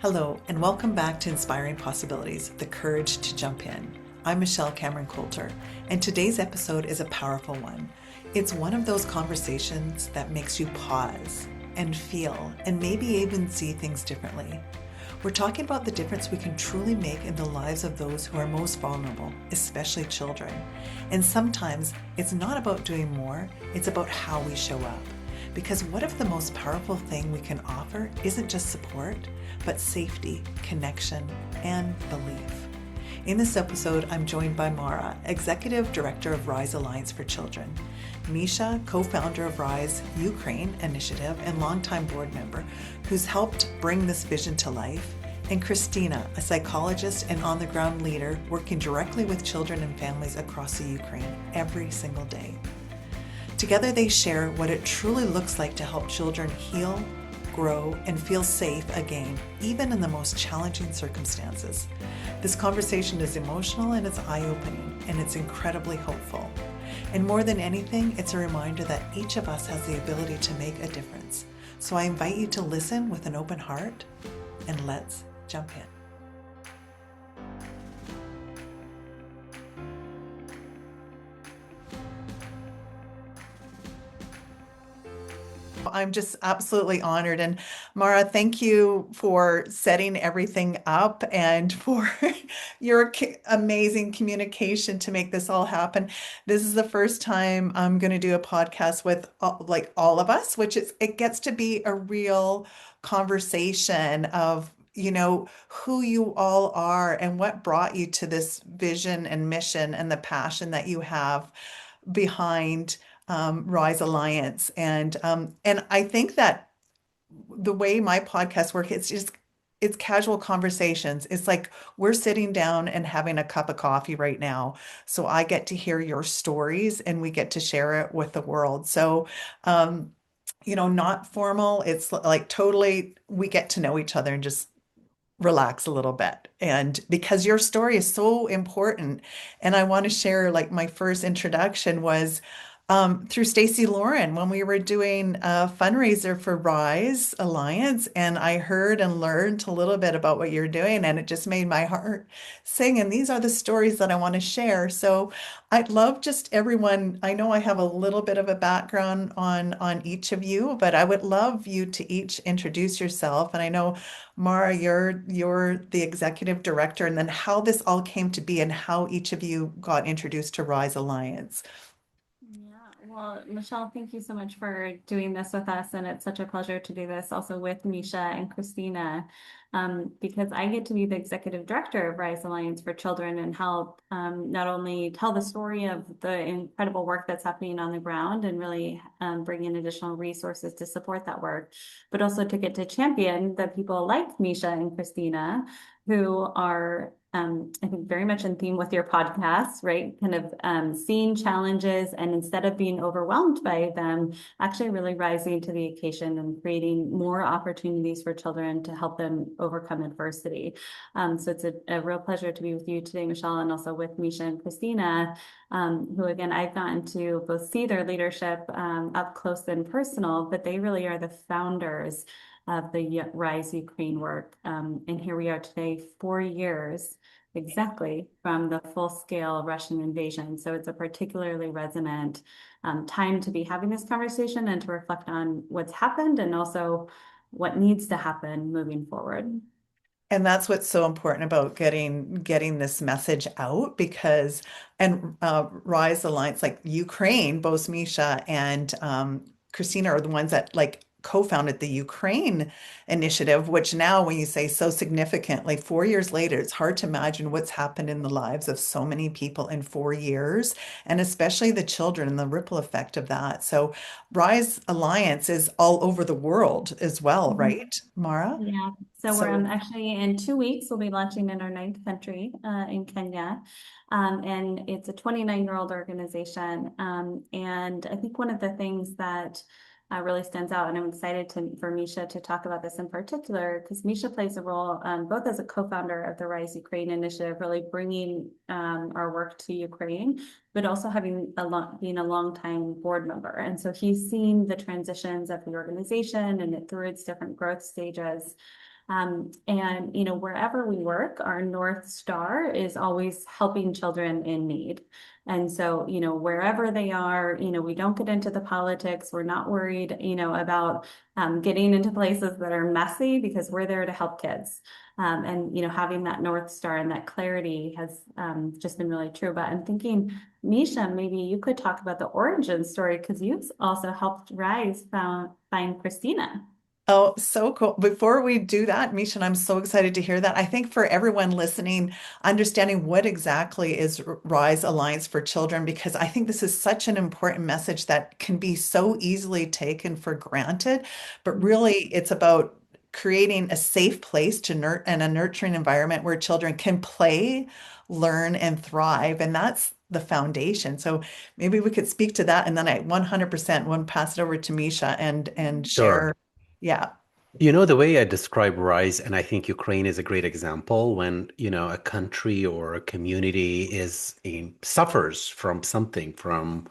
Hello, and welcome back to Inspiring Possibilities, the courage to jump in. I'm Michelle Cameron Coulter, and today's episode is a powerful one. It's one of those conversations that makes you pause and feel and maybe even see things differently. We're talking about the difference we can truly make in the lives of those who are most vulnerable, especially children. And sometimes it's not about doing more, it's about how we show up. Because what if the most powerful thing we can offer isn't just support, but safety, connection, and belief? In this episode, I'm joined by Mara, Executive Director of Rise Alliance for Children, Misha, co-founder of Rise Ukraine Initiative and longtime board member, who's helped bring this vision to life, and Christina, a psychologist and on-the-ground leader working directly with children and families across the Ukraine every single day. Together they share what it truly looks like to help children heal, grow, and feel safe again, even in the most challenging circumstances. This conversation is emotional and it's eye-opening, and it's incredibly hopeful. And more than anything, it's a reminder that each of us has the ability to make a difference. So I invite you to listen with an open heart, and let's jump in. I'm just absolutely honored. And Mara, thank you for setting everything up and for your amazing communication to make this all happen. This is the first time I'm going to do a podcast with all of us, which it gets to be a real conversation of who you all are and what brought you to this vision and mission and the passion that you have behind Rise Alliance. And I think that the way my podcast works, it's casual conversations. It's like we're sitting down and having a cup of coffee right now. So I get to hear your stories and we get to share it with the world. So not formal. It's like totally we get to know each other and just relax a little bit. And because your story is so important, and I want to share, like, my first introduction was through Stacy Lauren when we were doing a fundraiser for Rise Alliance, and I heard and learned a little bit about what you're doing, and it just made my heart sing. And these are the stories that I want to share. So I'd love just everyone. I know I have a little bit of a background on each of you, but I would love you to each introduce yourself. And I know, Mara, you're the executive director, and then how this all came to be and how each of you got introduced to Rise Alliance. Yeah, well, Michelle, thank you so much for doing this with us. And it's such a pleasure to do this also with Misha and Christina, because I get to be the executive director of Rise Alliance for Children and help not only tell the story of the incredible work that's happening on the ground and really bring in additional resources to support that work, but also to get to champion the people like Misha and Christina who are I think very much in theme with your podcast, right? Kind of seeing challenges and instead of being overwhelmed by them, actually really rising to the occasion and creating more opportunities for children to help them overcome adversity. So it's a real pleasure to be with you today, Michelle, and also with Misha and Christina, who again, I've gotten to both see their leadership up close and personal, but they really are the founders of the Rise Ukraine work. And here we are today, 4 years exactly from the full-scale Russian invasion. So it's a particularly resonant time to be having this conversation and to reflect on what's happened and also what needs to happen moving forward. And that's what's so important about getting this message out, because Rise Alliance, like Ukraine, both Misha and Christina are the ones that like co-founded the Ukraine initiative, which now when you say so significantly, 4 years later, it's hard to imagine what's happened in the lives of so many people in 4 years, and especially the children and the ripple effect of that. So Rise Alliance is all over the world as well, Mhm. right, Mara? Yeah, so we're So actually in 2 weeks, we'll be launching in our ninth country in Kenya. And it's a 29-year-old organization. And I think one of the things that really stands out, and I'm excited for Misha to talk about this in particular, because Misha plays a role both as a co-founder of the Rise Ukraine Initiative, really bringing our work to Ukraine, but also being a longtime board member. And so he's seen the transitions of the organization and it through its different growth stages. And, wherever we work, our North Star is always helping children in need. And so, wherever they are, we don't get into the politics. We're not worried, about getting into places that are messy because we're there to help kids. And, having that North Star and that clarity has just been really true. But I'm thinking, Misha, maybe you could talk about the origin story because you've also helped Rise find Christina. Oh, so cool. Before we do that, Misha, and I'm so excited to hear that. I think for everyone listening, understanding what exactly is Rise Alliance for Children, because I think this is such an important message that can be so easily taken for granted. But really, it's about creating a safe place to and a nurturing environment where children can play, learn, and thrive. And that's the foundation. So maybe we could speak to that. And then I 100% want to pass it over to Misha and Sure. share. Yeah. The way I describe rise, and I think Ukraine is a great example when, a country or a community suffers from something, from,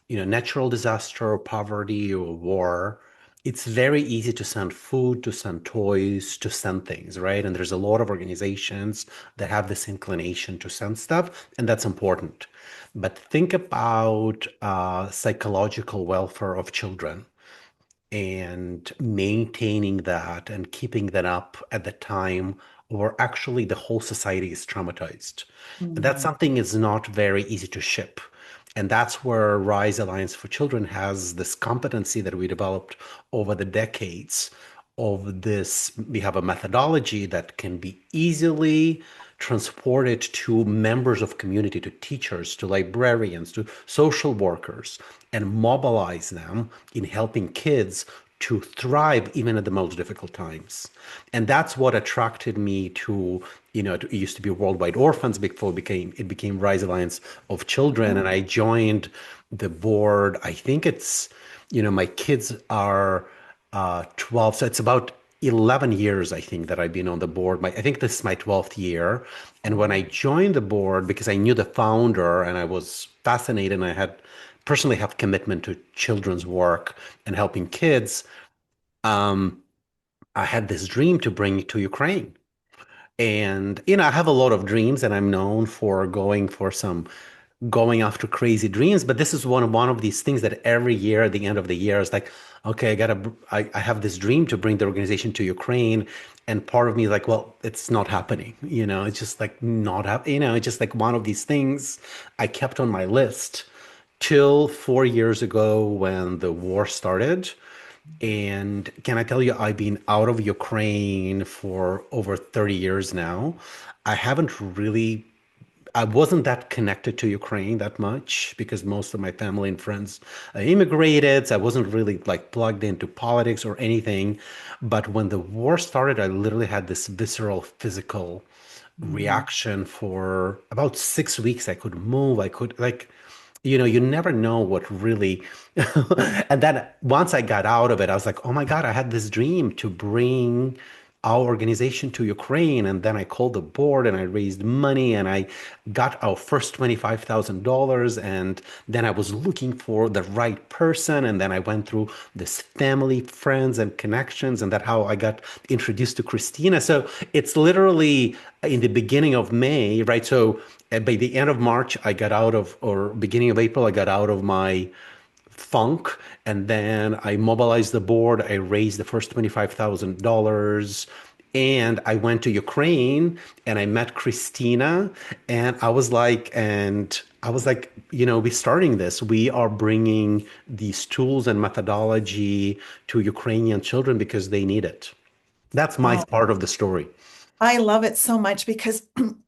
natural disaster or poverty or war. It's very easy to send food, to send toys, to send things, right? And there's a lot of organizations that have this inclination to send stuff, and that's important. But think about psychological welfare of children and maintaining that and keeping that up at the time where actually the whole society is traumatized. And that's Mhm. something is not very easy to ship. And that's where Rise Alliance for Children has this competency that we developed over the decades of this. We have a methodology that can be easily transported to members of community, to teachers, to librarians, to social workers, and mobilize them in helping kids to thrive even at the most difficult times. And that's what attracted me to, it used to be Worldwide Orphans before it became Rise Alliance of Children. And I joined the board. I think my kids are 12. So it's about 11 years, I think, that I've been on the board. I think this is my 12th year. And when I joined the board, because I knew the founder and I was fascinated and I had personally have commitment to children's work and helping kids, um, I had this dream to bring to Ukraine. And, I have a lot of dreams and I'm known for going after crazy dreams, but this is one of these things that every year at the end of the year is like, okay, I have this dream to bring the organization to Ukraine, and part of me is like, well, it's not happening, it's just like not happening, it's just like one of these things I kept on my list till 4 years ago when the war started. And can I tell you, I've been out of Ukraine for over 30 years now. I haven't really I wasn't that connected to Ukraine that much because most of my family and friends immigrated. So I wasn't really like plugged into politics or anything. But when the war started, I literally had this visceral physical Mhm. reaction for about 6 weeks. I could move. I could like, you never know what really. And then once I got out of it, I was like, oh my God, I had this dream to bring our organization to Ukraine. And then I called the board and I raised money and I got our first $25,000. And then I was looking for the right person. And then I went through this family, friends, and connections. And that's how I got introduced to Christina. So it's literally in the beginning of May, right? So by the end of March, or beginning of April, I got out of my funk. And then I mobilized the board. I raised the first $25,000. And I went to Ukraine and I met Christina. We're starting this. We are bringing these tools and methodology to Ukrainian children because they need it. That's my Oh, part of the story. I love it so much because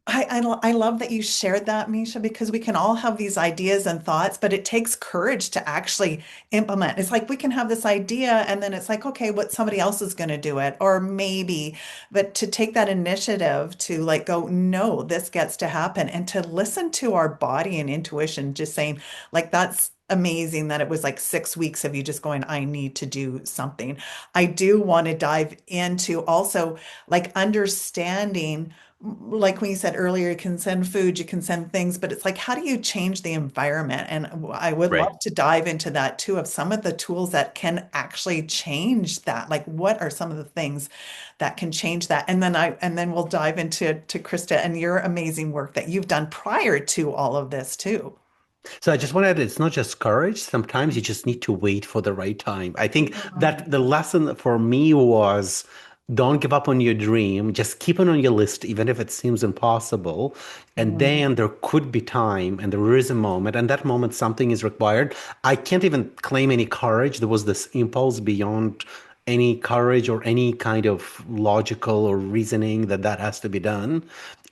I love that you shared that, Misha, because we can all have these ideas and thoughts, but it takes courage to actually implement. It's like we can have this idea and then it's like, okay, what somebody else is going to do it, or maybe, but to take that initiative to like go, no, this gets to happen, and to listen to our body and intuition, just saying, like, that's amazing that it was like 6 weeks of you just going, I need to do something. I do want to dive into also like understanding like when you said earlier, you can send food, you can send things, but it's like, how do you change the environment? And I would Right. love to dive into that too, of some of the tools that can actually change that. Like, what are some of the things that can change that? And then we'll dive into Krista and your amazing work that you've done prior to all of this too. So I just want to add, it's not just courage. Sometimes you just need to wait for the right time. I think Mm, that the lesson for me was don't give up on your dream. Just keep it on your list, even if it seems impossible. And mm, then there could be time and there is a moment, and that moment something is required. I can't even claim any courage. There was this impulse beyond any courage or any kind of logical or reasoning that that has to be done.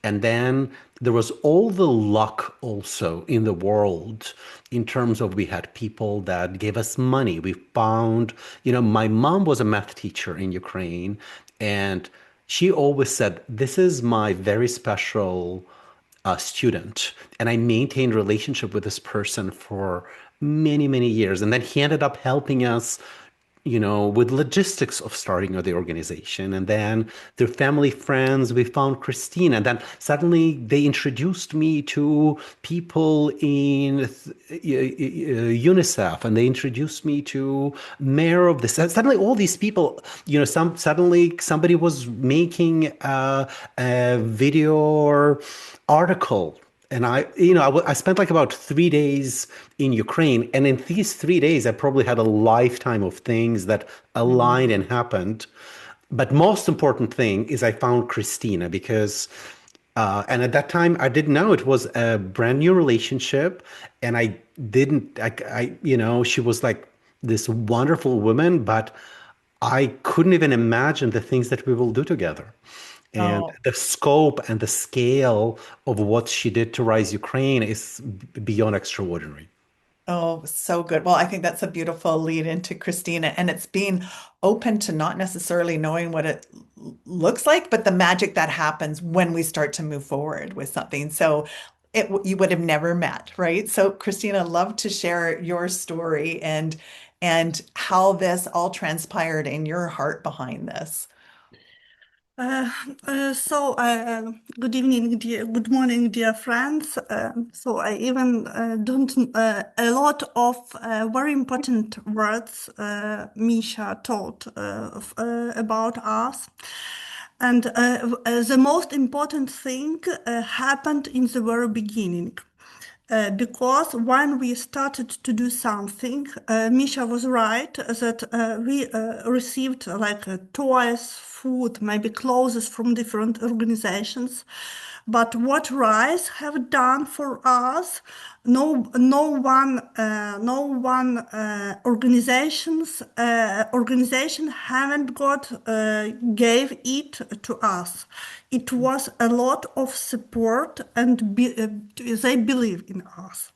And then there was all the luck also in the world in terms of we had people that gave us money. We found, my mom was a math teacher in Ukraine, and she always said, "This is my very special student." And I maintained relationship with this person for many, many years. And then he ended up helping us with logistics of starting the organization. And then their family friends, we found Christina. And then suddenly they introduced me to people in UNICEF, and they introduced me to mayor of this. Suddenly all these people, suddenly somebody was making a video or article. And I spent like about 3 days in Ukraine. And in these 3 days, I probably had a lifetime of things that aligned mm. and happened. But most important thing is I found Christina because, and at that time, I didn't know it was a brand new relationship. And I didn't, she was like this wonderful woman, but I couldn't even imagine the things that we will do together. And Oh, the scope and the scale of what she did to Rise Ukraine is beyond extraordinary. oh, so good. Well, I think that's a beautiful lead into Christina, and it's being open to not necessarily knowing what it looks like, but the magic that happens when we start to move forward with something. So you would have never met, right? So Christina, love to share your story and how this all transpired in your heart behind this. Uh, Good evening, good morning, dear friends. I even don't a lot of very important words Misha told about us. And the most important thing happened in the very beginning. Because when we started to do something, Misha was right that we received like toys, food, maybe clothes from different organizations. But what RISE have done for us, no one organization haven't got gave it to us. It was a lot of support, and they believe in us.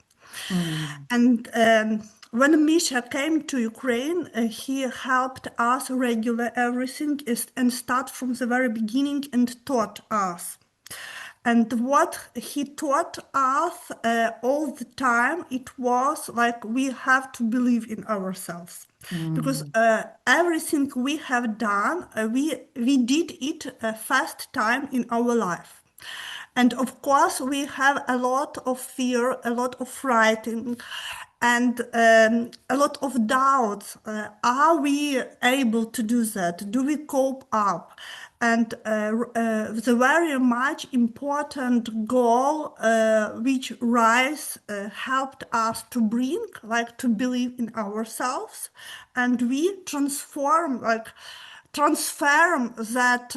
Mm, And when Misha came to Ukraine, he helped us regular everything and start from the very beginning and taught us. And what he taught us all the time, it was like we have to believe in ourselves. Because mm, everything we have done, we did it first time in our life. And of course, we have a lot of fear, a lot of frightened, and a lot of doubts. Are we able to do that? Do we cope up? And the very much important goal which Rice helped us to bring, like to believe in ourselves, and we transform that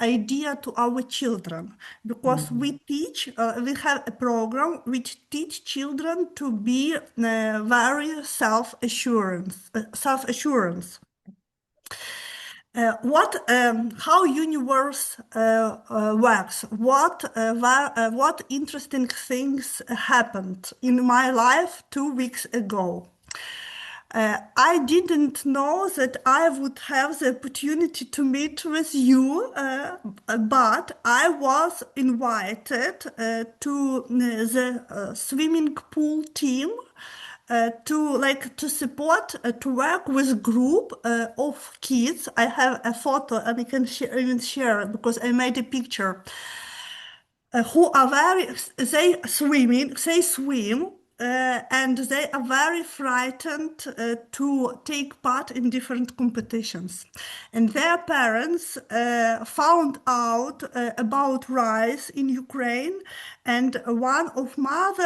idea to our children, because mm, we have a program which teach children to be very self-assurance. How universe works? What interesting things happened in my life 2 weeks ago? I didn't know that I would have the opportunity to meet with you, but I was invited to the swimming pool team to support to work with group of kids. I have a photo and I can even share it because I made a picture. who are very, they swim, and they are very frightened to take part in different competitions. And their parents found out about rice in Ukraine, and one of mothers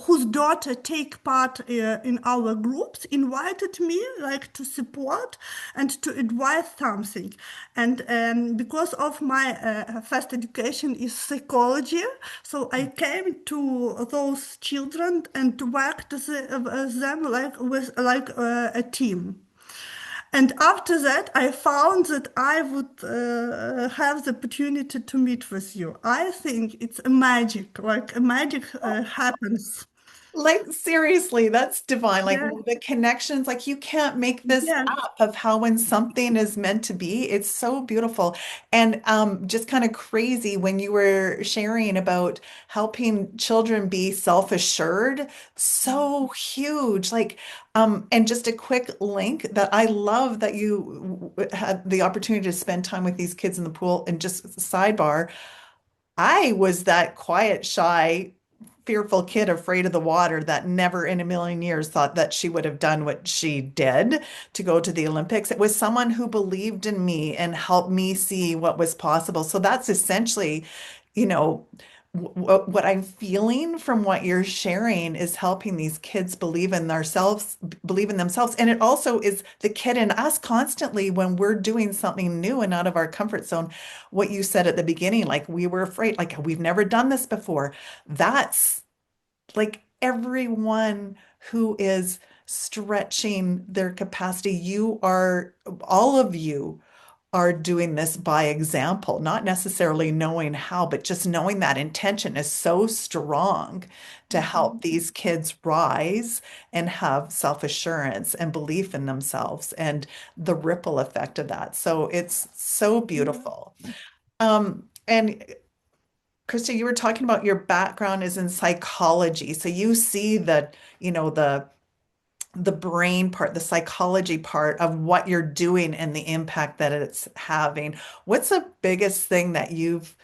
whose daughter take part in our groups invited me like to support and to advise something. And because of my first education is psychology, so I came to those children and worked them like with a team. And after that, I found that I would have the opportunity to meet with you. I think it's a magic, like a magic happens. Like seriously, that's divine. Like Yeah, the connections, like you can't make this yeah. up of how when something is meant to be, it's so beautiful. And just kind of crazy when you were sharing about helping children be self-assured, so huge. Like and just a quick link that I love that you had the opportunity to spend time with these kids in the pool. And just sidebar, I was that quiet, shy, fearful kid afraid of the water that never in a million years thought that she would have done what she did to go to the Olympics. It was someone who believed in me and helped me see what was possible. So that's essentially, you know, what I'm feeling from what you're sharing is helping these kids believe in themselves. And it also is the kid in us constantly when we're doing something new and out of our comfort zone. What you said at the beginning, like we were afraid, like we've never done this before. That's like everyone who is stretching their capacity. All of you are doing this by example, not necessarily knowing how, but just knowing that intention is so strong to help Mhm. these kids rise and have self-assurance and belief in themselves and the ripple effect of that. So it's so beautiful. And Krista, you were talking about your background is in psychology. So you see the brain part, the psychology part of what you're doing and the impact that it's having. What's the biggest thing that you've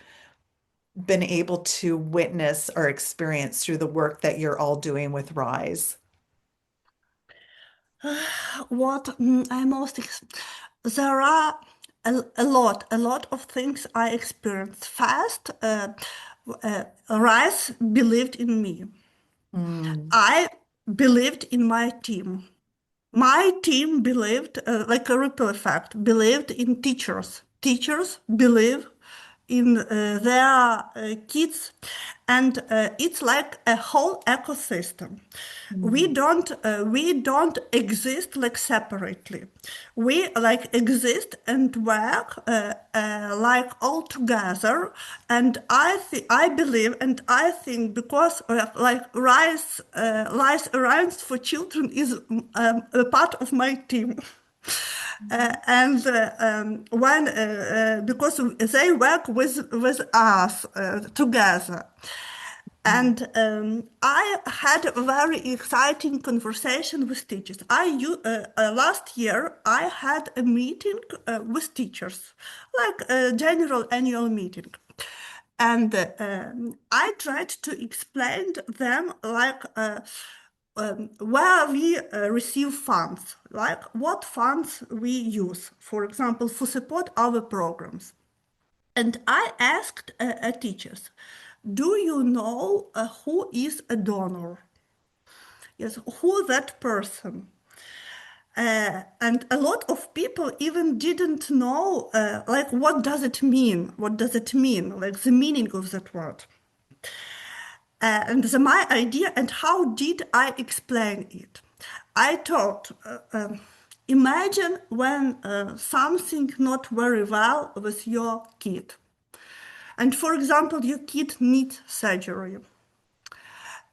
been able to witness or experience through the work that you're all doing with Rise? What I most there are a lot of things I experienced. First, Rice believed in me. Mm, I believed in my team. My team believed, like a ripple effect, believed in teachers. Teachers believe in their kids, and it's like a whole ecosystem. mm, We don't exist like separately. We like exist and work like all together. And I believe and I think because like Rise Alliance for Children is a part of my team. And when because they work with us together. And I had a very exciting conversation with teachers. Last year I had a meeting with teachers, like a general annual meeting, and I tried to explain to them like where we receive funds, like what funds we use, for example, for support our programs. And I asked teachers, do you know who is a donor? Yes, who that person? And a lot of people even didn't know, like, what does it mean? What does it mean? Like the meaning of that word. My idea and how did I explain it? I thought, imagine when something not very well with your kid. And for example, your kid needs surgery.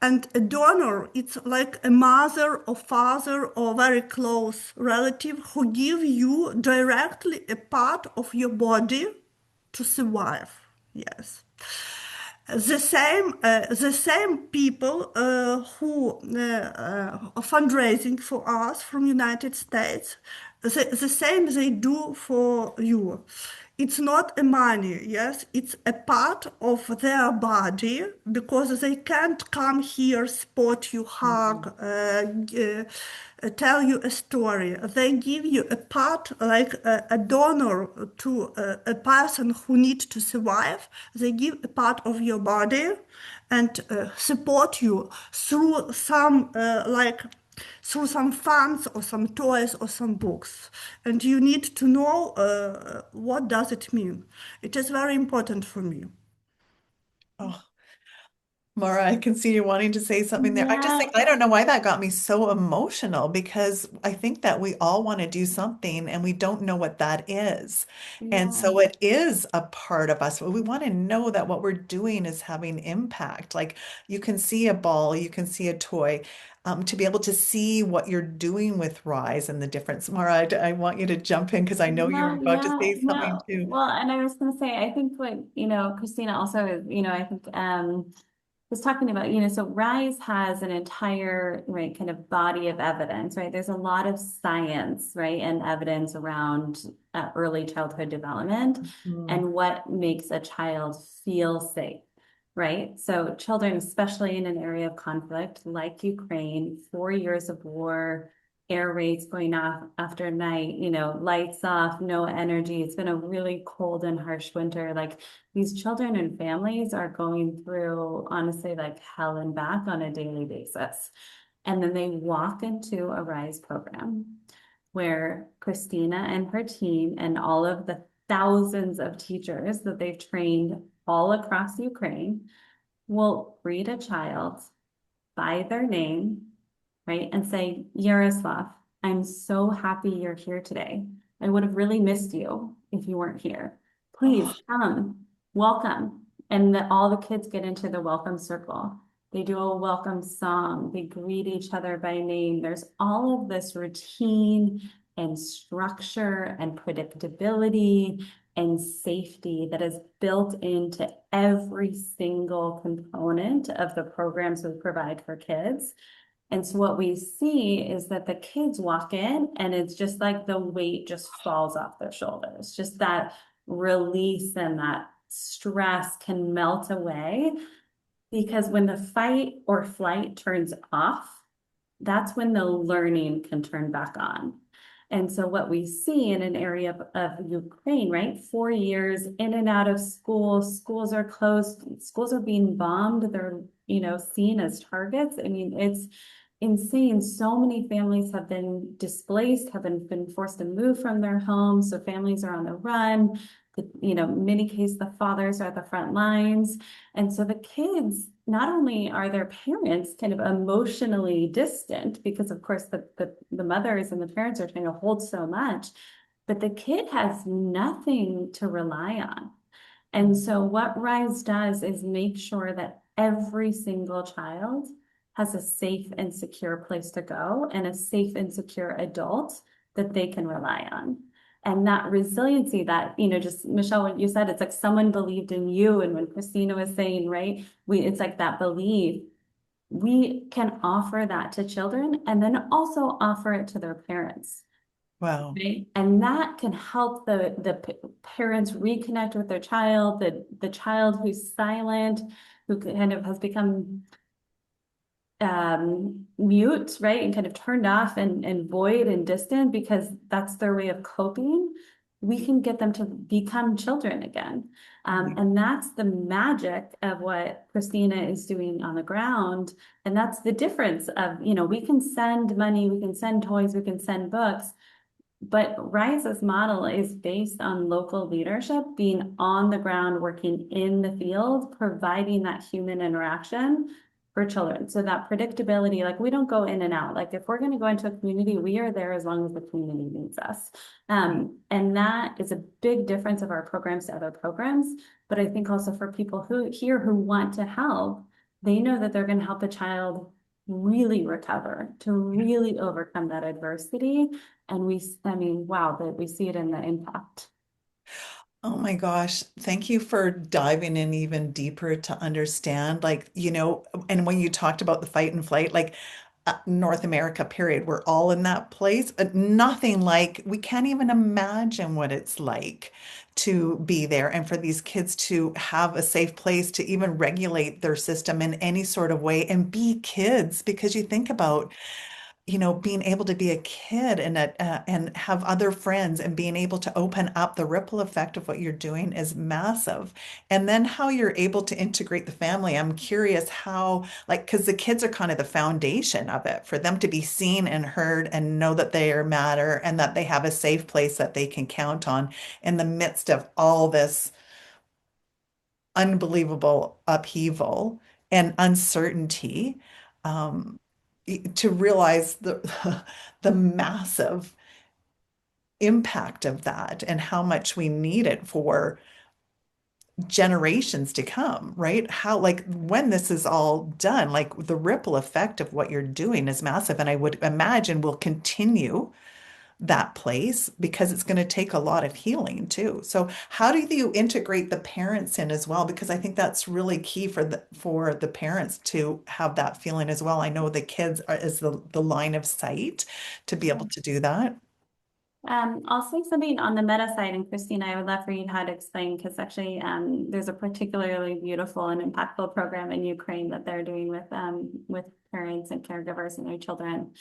And a donor, it's like a mother or father or very close relative who give you directly a part of your body to survive. Yes. The same people who are fundraising for us from United States, the same they do for you. it's not a money, yes, it's a part of their body because they can't come here, spot you, Mhm. hug, tell you a story. They give you a part like a donor to a person who needs to survive. They give a part of your body and support you through some through some funds or some toys or some books. And you need to know what does it mean. It is very important for me. Oh, Mara, I can see you wanting to say something there. I just Yeah, think, I don't know why that got me so emotional because I think that we all want to do something and we don't know what that is. And yeah. so it is a part of us. We want to know that what we're doing is having impact. Like you can see a ball, you can see a toy. To be able to see what you're doing with Rise and the difference. Mara, I want you to jump in because I know you were No, about to yeah, say something no. too. Well, and I was going to say, I think what, Christina also is, I think was talking about, so RISE has an entire, right, kind of body of evidence, right? There's a lot of science, right, and evidence around early childhood development Mm, and what makes a child feel safe, right? So children, especially in an area of conflict like Ukraine, 4 years of war, air raids going off after night, lights off, no energy. It's been a really cold and harsh winter. Like these children and families are going through, honestly, like hell and back on a daily basis. And then they walk into a RISE program where Christina and her team and all of the thousands of teachers that they've trained all across Ukraine will greet a child by their name, right? And say, Yaroslav, I'm so happy you're here today. I would have really missed you if you weren't here. Please oh, come, welcome. And that all the kids get into the welcome circle. They do a welcome song. They greet each other by name. There's all of this routine and structure and predictability and safety that is built into every single component of the programs we provide for kids. And so what we see is that the kids walk in and it's just like the weight just falls off their shoulders. Just that release and that stress can melt away because when the fight or flight turns off, that's when the learning can turn back on. And so what we see in an area of Ukraine, right? 4 years in and out of school, schools are closed, schools are being bombed, they're, seen as targets. I mean, it's insane. So many families have been displaced, have been forced to move from their homes. So families are on the run. Many cases, the fathers are at the front lines. And so the kids, not only are their parents kind of emotionally distant because of course the mothers and the parents are trying to hold so much, but the kid has nothing to rely on. And so what RISE does is make sure that every single child has a safe and secure place to go and a safe and secure adult that they can rely on. And that resiliency that, just Michelle, what you said, it's like someone believed in you. And when Christina was saying, right, it's like that belief, we can offer that to children and then also offer it to their parents. wow. Right. And that can help the parents reconnect with their child, the child who's silent, who kind of has become mute, right, and kind of turned off and void and distant because that's their way of coping. We can get them to become children again. And that's the magic of what Christina is doing on the ground. And that's the difference of, we can send money, we can send toys, we can send books, but Rise's model is based on local leadership, being on the ground, working in the field, providing that human interaction for children. So that predictability, like we don't go in and out. Like if we're going to go into a community, we are there as long as the community needs us. And that is a big difference of our programs to other programs. But I think also for people who want to help, they know that they're going to help a child really recover, to really overcome that adversity. And I mean, wow, that we see it in the impact. Oh my gosh, thank you for diving in even deeper to understand. Like, and when you talked about the fight and flight, like North America, period. We're all in that place. Nothing like, we can't even imagine what it's like to be there and for these kids to have a safe place to even regulate their system in any sort of way and be kids. Because you think about, being able to be a kid and have other friends and being able to open up, the ripple effect of what you're doing is massive. And then how you're able to integrate the family. I'm curious how, like, because the kids are kind of the foundation of it, for them to be seen and heard and know that they are matter and that they have a safe place that they can count on in the midst of all this unbelievable upheaval and uncertainty. Um, to realize the massive impact of that and how much we need it for generations to come, right? How, like, when this is all done, like, the ripple effect of what you're doing is massive. And I would imagine will continue that place because it's going to take a lot of healing too. So how do you integrate the parents in as well? Because I think that's really key for the parents to have that feeling as well. I know the kids is the line of sight to be able to do that. I'll say something on the meta side, and Christina, I would love for you to explain, because actually there's a particularly beautiful and impactful program in Ukraine that they're doing with parents and caregivers and their children.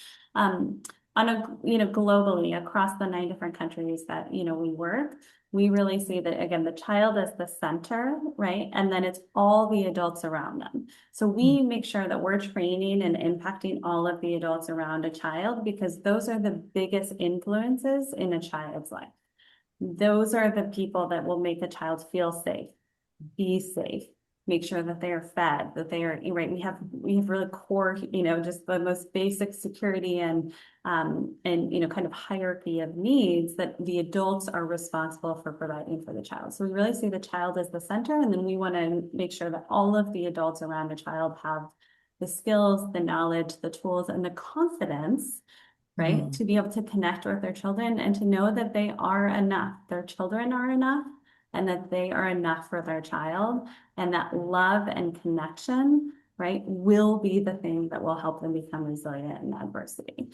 On a globally across the 9 different countries that we work, we really see that, again, the child is the center, right? And then it's all the adults around them. So we make sure that we're training and impacting all of the adults around a child, because those are the biggest influences in a child's life. Those are the people that will make a child feel safe, be safe, make sure that they are fed, that they are right. We have really core, just the most basic security and kind of hierarchy of needs that the adults are responsible for providing for the child. So we really see the child as the center, and then we want to make sure that all of the adults around a child have the skills, the knowledge, the tools, and the confidence, right, to be able to connect with their children and to know that they are enough. Their children are enough, and that they are enough for their child, and that love and connection, right, will be the thing that will help them become resilient in adversity,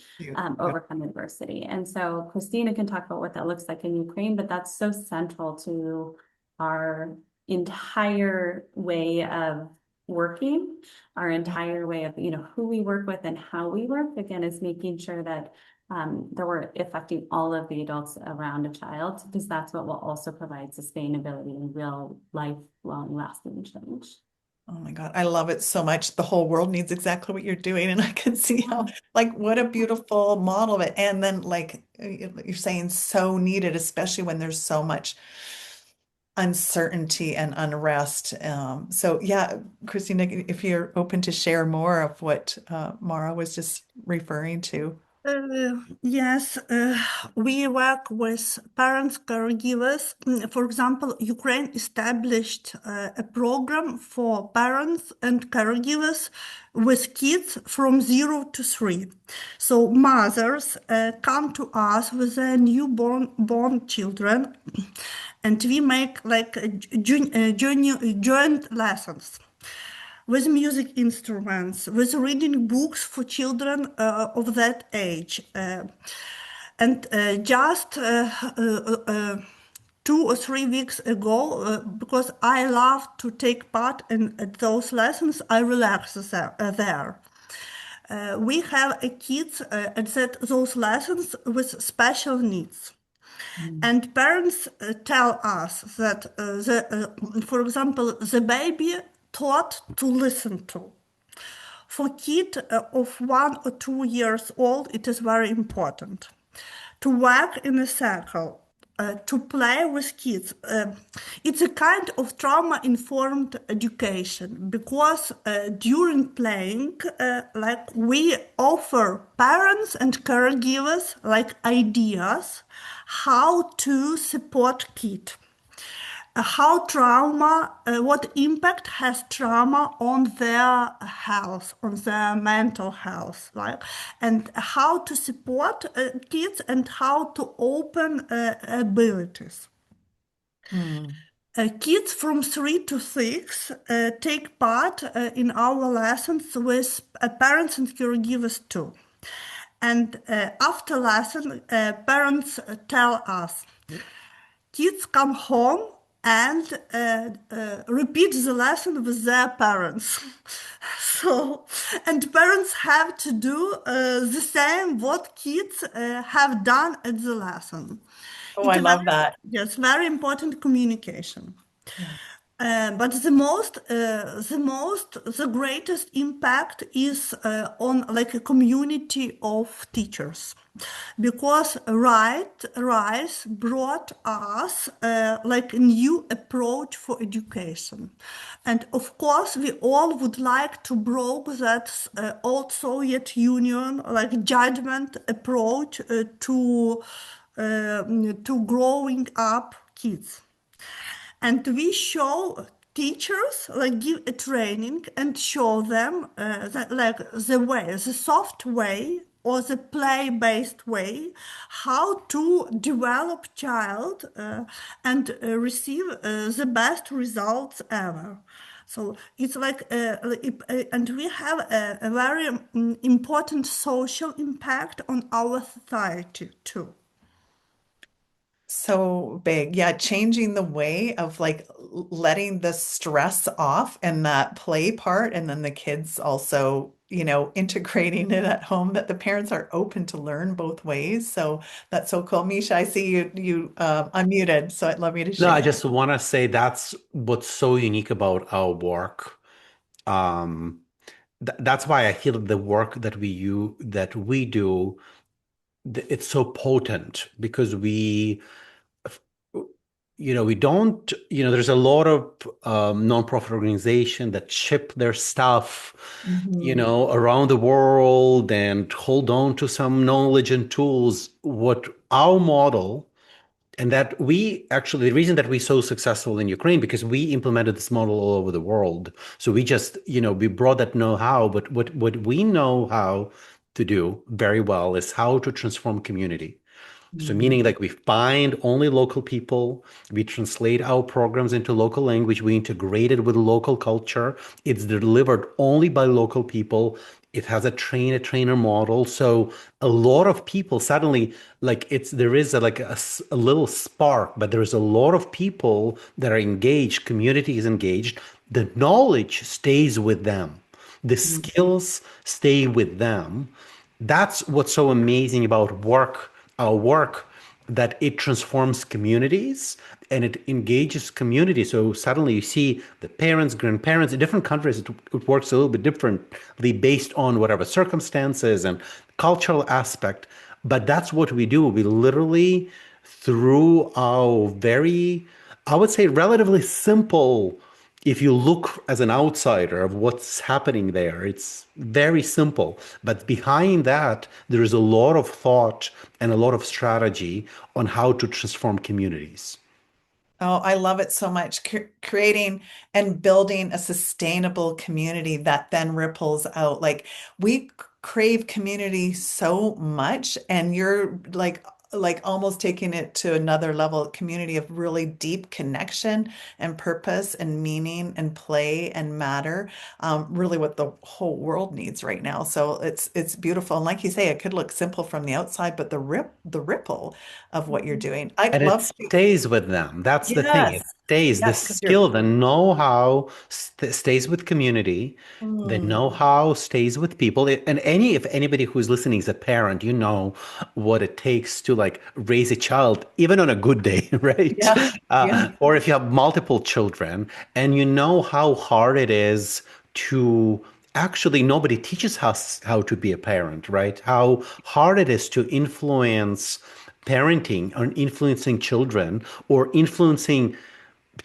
overcome adversity. And so Christina can talk about what that looks like in Ukraine, but that's so central to our entire way of working, our entire way of, who we work with and how we work, again, is making sure that we're affecting all of the adults around a child, because that's what will also provide sustainability and real lifelong lasting change. Oh my God, I love it so much. The whole world needs exactly what you're doing. And I can see how, like, what a beautiful model of it. And then, like, you're saying, so needed, especially when there's so much uncertainty and unrest. So yeah, Christina, if you're open to share more of what Mara was just referring to. Yes, we work with parents, caregivers. For example, Ukraine established a program for parents and caregivers with kids from 0 to 3. So mothers come to us with their born children, and we make like joint lessons with music instruments, with reading books for children of that age. And just 2 or 3 weeks ago, because I love to take part in those lessons, I relax there. We have kids at those lessons with special needs. And parents tell us that, for example, the baby taught to listen to. For kids of 1 or 2 years old, it is very important to work in a circle, to play with kids. It's a kind of trauma-informed education, because during playing, like, we offer parents and caregivers like ideas how to support kids. How trauma, what impact has trauma on their health, on their mental health, like, and how to support kids and how to open abilities. Mm. Kids from 3 to 6 take part in our lessons with parents and caregivers too. And after lesson, parents tell us, kids come home and repeat the lesson with their parents. So, and parents have to do the same what kids have done at the lesson. Oh, It's I a love very, that. yes, very important communication. Yeah. But the greatest impact is on like a community of teachers, because Rise brought us like a new approach for education, and of course we all would like to break that old Soviet Union like judgment approach to growing up kids. And we show teachers like give a training and show them that, like the way, the soft way or the play-based way how to develop child and receive the best results ever. So it's like and we have a very important social impact on our society too. So big. Yeah, changing the way of like letting the stress off and that play part, and then the kids also, integrating it at home that the parents are open to learn both ways. So that's so cool. Misha, I see you unmuted, so I'd love you to No, I share. just want to say that's what's so unique about our work. Um, that's why I feel the work that we do, it's so potent because we don't, there's a lot of nonprofit organization that ship their stuff, Mhm. around the world and hold on to some knowledge and tools. What our model, and that we actually, the reason that we're so successful in Ukraine, because we implemented this model all over the world. So we just, we brought that know-how, but what we know how to do very well is how to transform community. So Mhm. meaning like we find only local people, we translate our programs into local language, we integrate it with local culture. It's delivered only by local people. It has a trainer model. So a lot of people suddenly like there is a little spark, but there's a lot of people that are engaged, community is engaged. The knowledge stays with them. The skills stay with them. That's what's so amazing about our work, that it transforms communities and it engages community. So suddenly you see the parents, grandparents in different countries, it works a little bit differently based on whatever circumstances and cultural aspect. But that's what we do. We literally, through our very, I would say, relatively simple, if you look as an outsider of what's happening there, it's very simple. But behind that, there is a lot of thought and a lot of strategy on how to transform communities. Oh, I love it so much. Creating and building a sustainable community that then ripples out. Like we crave community so much, and you're like almost taking it to another level, community of really deep connection and purpose and meaning and play and matter. Really what the whole world needs right now. So it's beautiful. And like you say, it could look simple from the outside, but the ripple of what you're Mhm. doing. I'd And it love to. stays with them. That's the thing. Yes. It stays. The Yes, because you're. skill, the know-how stays with community. The Mm, know-how stays with people. And if anybody who's listening is a parent, you know what it takes to like raise a child, even on a good day, right? yeah. Yeah. Or if you have multiple children, and you know how hard it is to actually nobody teaches us how to be a parent, right? How hard it is to influence parenting or influencing children or influencing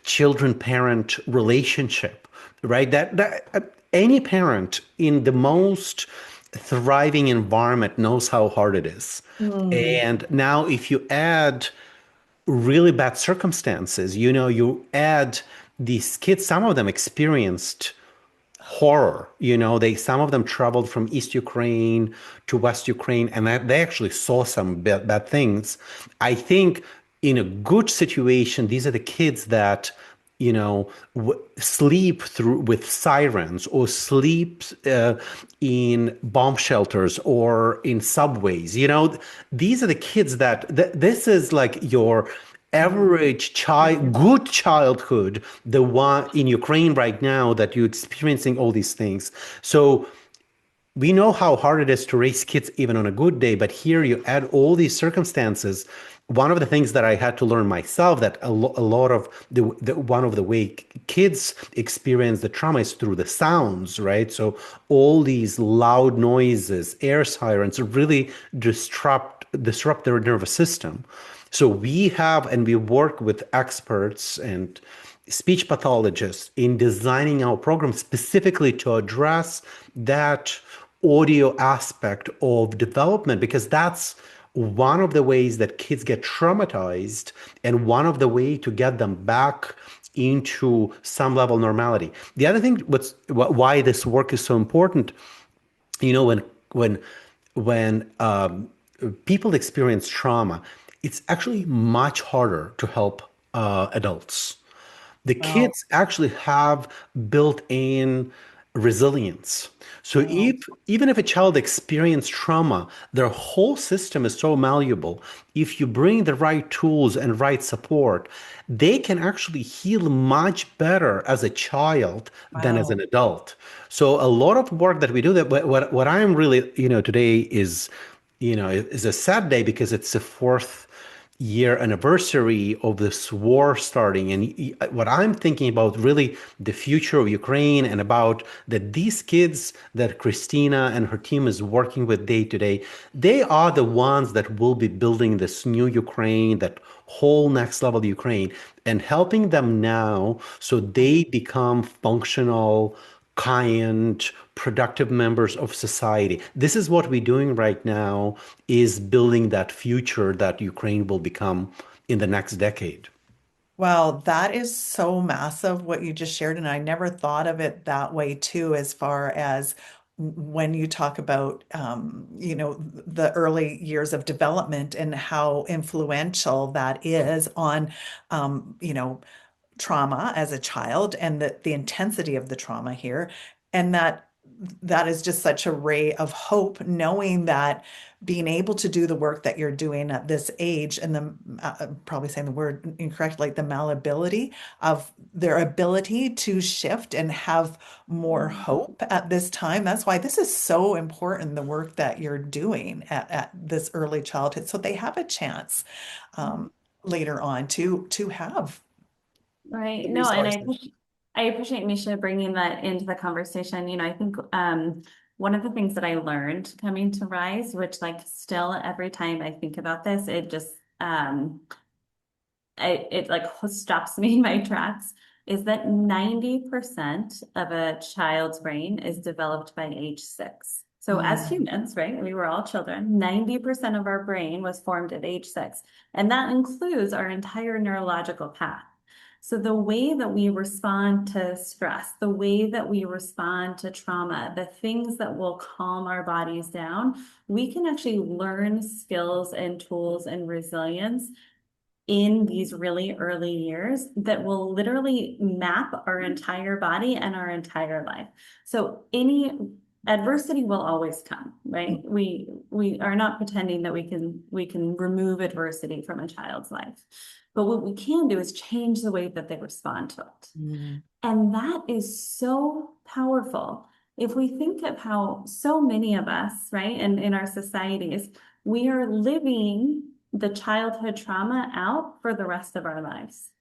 children parent relationship, right? That any parent in the most thriving environment knows how hard it is. Mm, And now if you add really bad circumstances, you add these kids, some of them experienced horror. Some of them traveled from East Ukraine to West Ukraine, and that they actually saw some bad things. I think in a good situation, these are the kids that sleep through with sirens, or sleep in bomb shelters or in subways. These are the kids that this is like your average child, good childhood, the one in Ukraine right now that you're experiencing all these things. So we know how hard it is to raise kids even on a good day, but here you add all these circumstances. One of the things that I had to learn myself, that a lot of one of the way kids experience the trauma is through the sounds, right? So all these loud noises, air sirens really disrupt their nervous system. So we work with experts and speech pathologists in designing our program specifically to address that audio aspect of development, because that's one of the ways that kids get traumatized, and one of the way to get them back into some level of normality. The other thing, why this work is so important, when people experience trauma, it's actually much harder to help adults. The Wow. kids actually have built-in resilience. So Wow. even if a child experiences trauma, their whole system is so malleable. If you bring the right tools and right support, they can actually heal much better as a child than as an Wow. adult. So a lot of work that we do, that what I'm really, today is a sad day, because it's the fourth year anniversary of this war starting. And what I'm thinking about really the future of Ukraine, and about that these kids that Christina and her team is working with day to day, they are the ones that will be building this new Ukraine, that whole next level Ukraine, and helping them now so they become functional, kind, productive members of society. This is what we're doing right now, is building that future that Ukraine will become in the next decade. Wow, that is so massive what you just shared. And I never thought of it that way too, as far as when you talk about, the early years of development and how influential that is on, trauma as a child, and the intensity of the trauma here. And that is just such a ray of hope, knowing that being able to do the work that you're doing at this age, and probably saying the word incorrect, like the malleability of their ability to shift and have more hope at this time. That's why this is so important, the work that you're doing at this early childhood, so they have a chance um, later on to have Right. the No, and resources. I appreciate Misha bringing that into the conversation. I think one of the things that I learned coming to Rise, which like still every time I think about this, it just it like stops me in my tracks, is that 90% of a child's brain is developed by age 6. So as Mm. humans, right, we were all children, 90% of our brain was formed at age 6. And that includes our entire neurological path. So the way that we respond to stress, the way that we respond to trauma, the things that will calm our bodies down, we can actually learn skills and tools and resilience in these really early years that will literally map our entire body and our entire life. So any adversity will always come, right? We are not pretending that we can remove adversity from a child's life. But what we can do is change the way that they respond to it. Mm. And that is so powerful. If we think of how so many of us, right, and in our societies, we are living the childhood trauma out for the rest of our lives.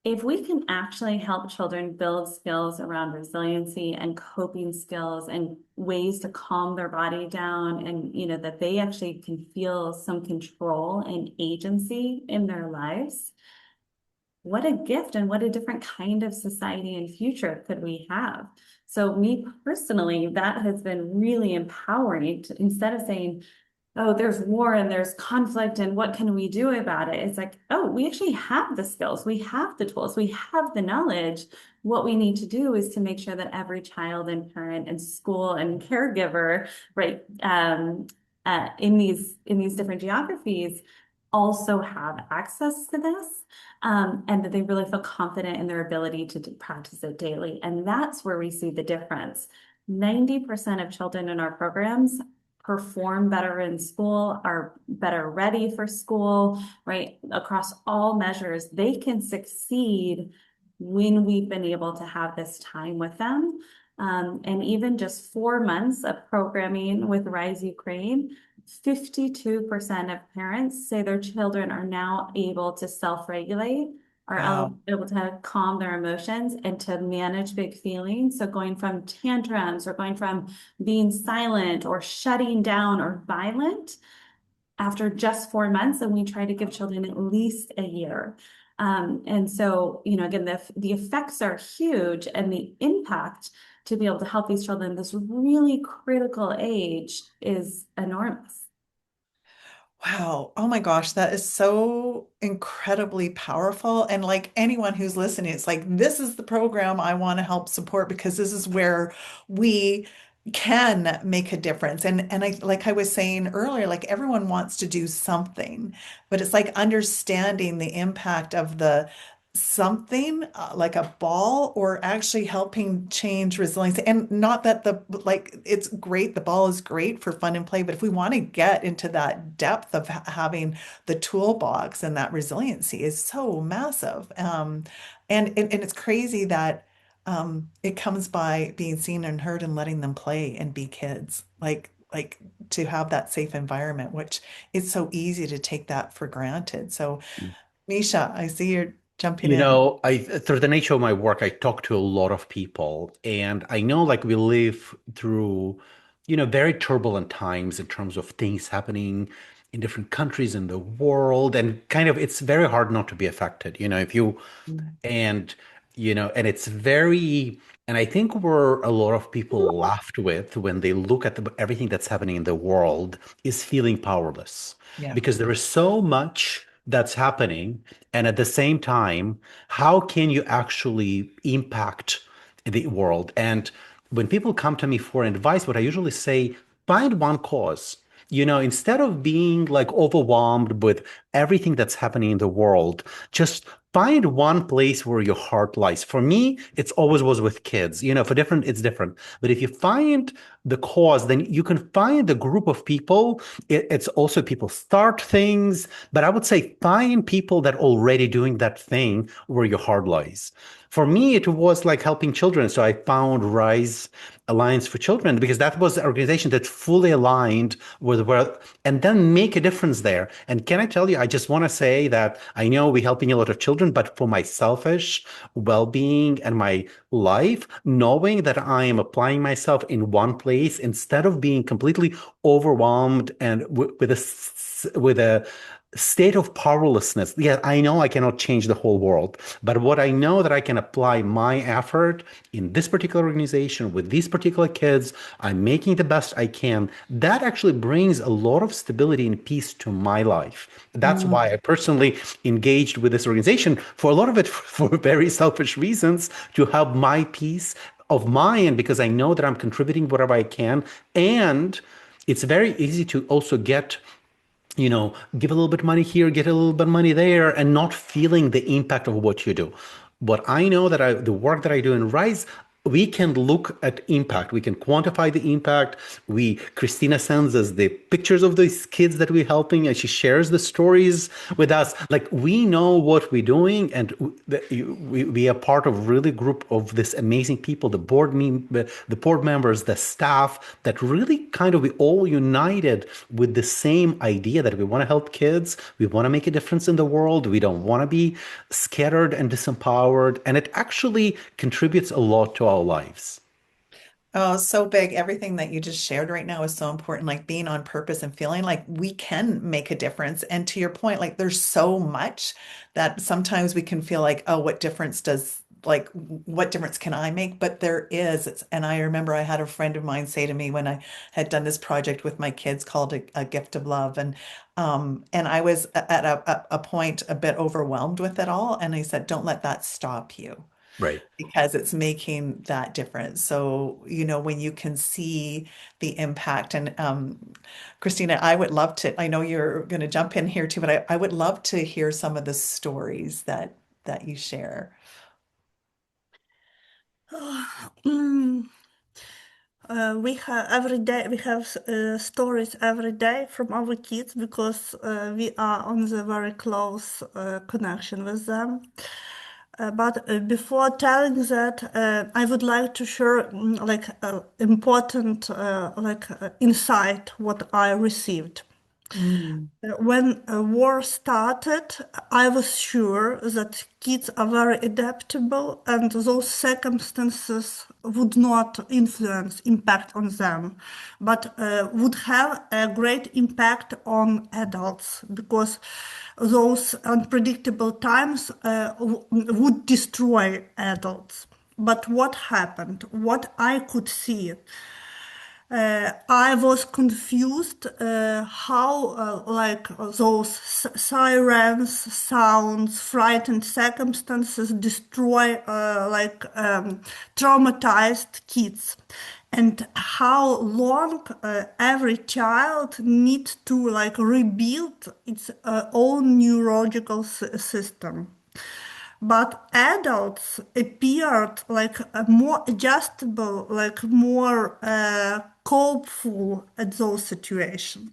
If we can actually help children build skills around resiliency and coping skills and ways to calm their body down, and that they actually can feel some control and agency in their lives, what a gift and what a different kind of society and future could we have. So me personally, that has been really empowering to, instead of saying, oh, there's war and there's conflict and what can we do about it? It's like, oh, we actually have the skills, we have the tools, we have the knowledge. What we need to do is to make sure that every child and parent and school and caregiver, right, in these different geographies also have access to this, and that they really feel confident in their ability to practice it daily. And that's where we see the difference. 90% of children in our programs perform better in school, are better ready for school, right? Across all measures, they can succeed when we've been able to have this time with them. And even just 4 months of programming with Rise Ukraine, 52% of parents say their children are now able to self-regulate, are Wow. able to calm their emotions and to manage big feelings. So going from tantrums or going from being silent or shutting down or violent after just 4 months, and we try to give children at least a year. And so, again, the effects are huge, and the impact to be able to help these children this really critical age is enormous. Wow. Oh my gosh, that is so incredibly powerful. And like anyone who's listening, it's like, this is the program I want to help support because this is where we can make a difference. And I like I was saying earlier, like everyone wants to do something, but it's like understanding the impact of the something like a ball or actually helping change resilience. And not that the like it's great, the ball is great for fun and play, but if we want to get into that depth of having the toolbox, and that resiliency is so massive. And it's crazy that it comes by being seen and heard and letting them play and be kids. Like to have that safe environment, which it's so easy to take that for granted. So Misha, I see you're jumping in. I through the nature of my work, I talk to a lot of people, and I know like we live through, very turbulent times in terms of things happening in different countries in the world, and kind of it's very hard not to be affected. If you and and it's very, and I think where a lot of people laughed with when they look at everything that's happening in the world is feeling powerless Yeah. because there is so much that's happening, and at the same time, how can you actually impact the world? And when people come to me for advice, what I usually say, find one cause. Instead of being like overwhelmed with everything that's happening in the world, just find one place where your heart lies. For me, it's always was with kids. For different, it's different. But if you find the cause, then you can find the group of people. It's also people start things, but I would say find people that already doing that thing where your heart lies. For me, it was like helping children. So I found Rise Alliance for Children because that was the organization that fully aligned with where, and then make a difference there. And can I tell you, I just want to say that I know we're helping a lot of children, but for my selfish well-being and my life, knowing that I am applying myself in one place instead of being completely overwhelmed and with a state of powerlessness. Yeah, I know I cannot change the whole world, but what I know that I can apply my effort in this particular organization with these particular kids, I'm making the best I can. That actually brings a lot of stability and peace to my life. That's Mm. why I personally engaged with this organization for a lot of it for very selfish reasons to help my peace of mind because I know that I'm contributing whatever I can. And it's very easy to also give a little bit of money here, get a little bit of money there, and not feeling the impact of what you do. But I know that the work that I do in Rise, we can look at impact. We can quantify the impact. Christina sends us the pictures of these kids that we're helping, and she shares the stories with us. Like we know what we're doing, and we are part of really group of this amazing people, the board members, the staff, that really kind of we all united with the same idea that we want to help kids, we want to make a difference in the world, we don't want to be scattered and disempowered, and it actually contributes a lot to our lives. Oh, so big. Everything that you just shared right now is so important. Like being on purpose and feeling like we can make a difference. And to your point, like there's so much that sometimes we can feel like, oh, what difference can I make? But there is. And I remember I had a friend of mine say to me when I had done this project with my kids called a Gift of Love. And I was at a point a bit overwhelmed with it all. And I said, don't let that stop you Right. because it's making that difference. So, when you can see the impact, and Christina, I would love to, I know you're going to jump in here too, but I would love to hear some of the stories that you share. Mm, we have every day we have stories every day from our kids because we are on the very close connection with them. But before telling that, I would like to share like important insight what I received. Mm. When a war started, I was sure that kids are very adaptable and those circumstances would not influence, impact on them, but would have a great impact on adults because those unpredictable times would destroy adults. But what happened? What I could see I was confused how those sirens, sounds, frightened circumstances destroy traumatized kids, and how long every child needs to like rebuild its own neurological system. But adults appeared like more adjustable, like more copeful at those situations.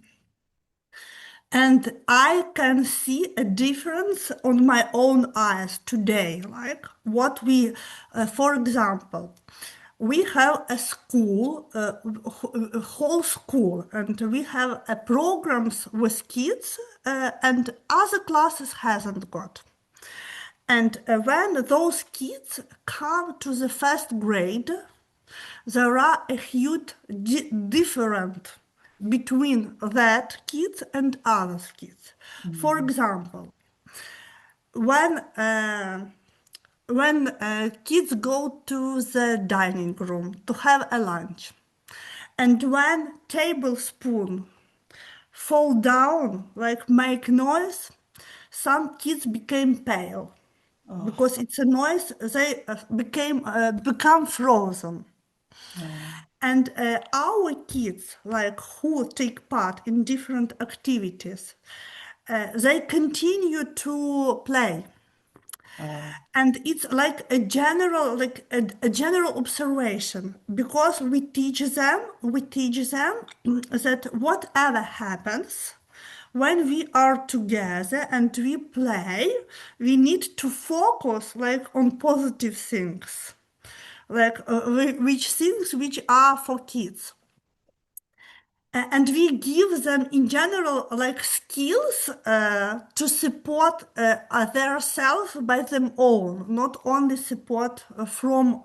And I can see a difference on my own eyes today. Like what we, for example, we have a school, a whole school, and we have programs with kids, and other classes hasn't got. And when those kids come to the first grade, there are a huge difference between that kids and other kids. For Mm. example, when kids go to the dining room to have a lunch, and when tablespoon fall down, like make noise, some kids became pale Oh, because it's a noise. They become frozen. oh, And our kids, like who take part in different activities, they continue to play. oh, And it's like a general, a general observation because we teach them that whatever happens, when we are together and we play, we need to focus like on positive things, like which things which are for kids. And we give them in general like skills to support their self by them own, not only support from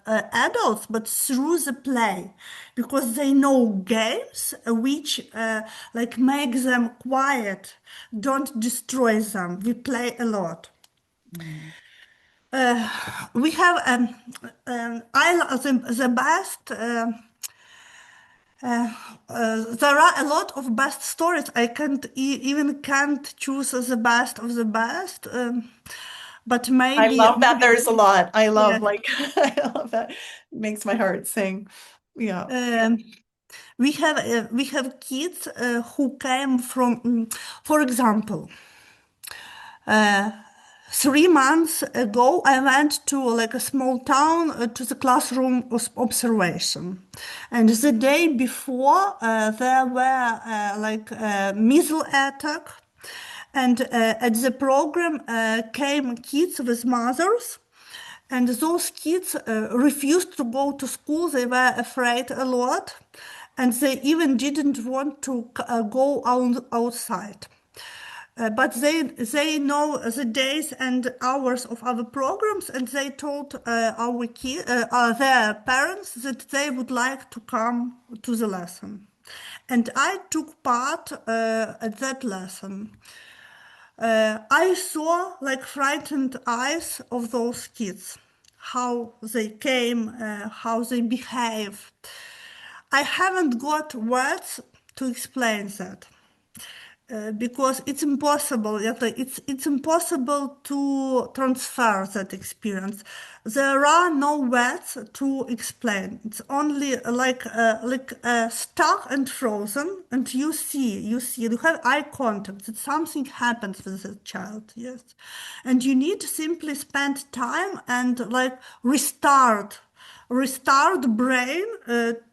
adults, but through the play, because they know games which like make them quiet, don't destroy them. We play a lot. mm. We have the best. There are a lot of best stories. I can't even can't choose the best of the best, but I maybe love that there's a lot. I yeah. love like I love that. It makes my heart sing. Yeah. Um, we have kids who came from, for example. Uh, 3 months ago, I went to like a small town to the classroom observation, and the day before there were missile attack, and at the program came kids with mothers, and those kids refused to go to school. They were afraid a lot, and they even didn't want to go outside. But they know the days and hours of our programs, and they told their parents that they would like to come to the lesson, and I took part at that lesson. I saw like frightened eyes of those kids, how they came, how they behaved. I haven't got words to explain that. because it's impossible. It's impossible to transfer that experience. There are no words to explain. It's only stuck and frozen, and you have eye contact. That something happens with the child. Yes, and you need to simply spend time and like restart the brain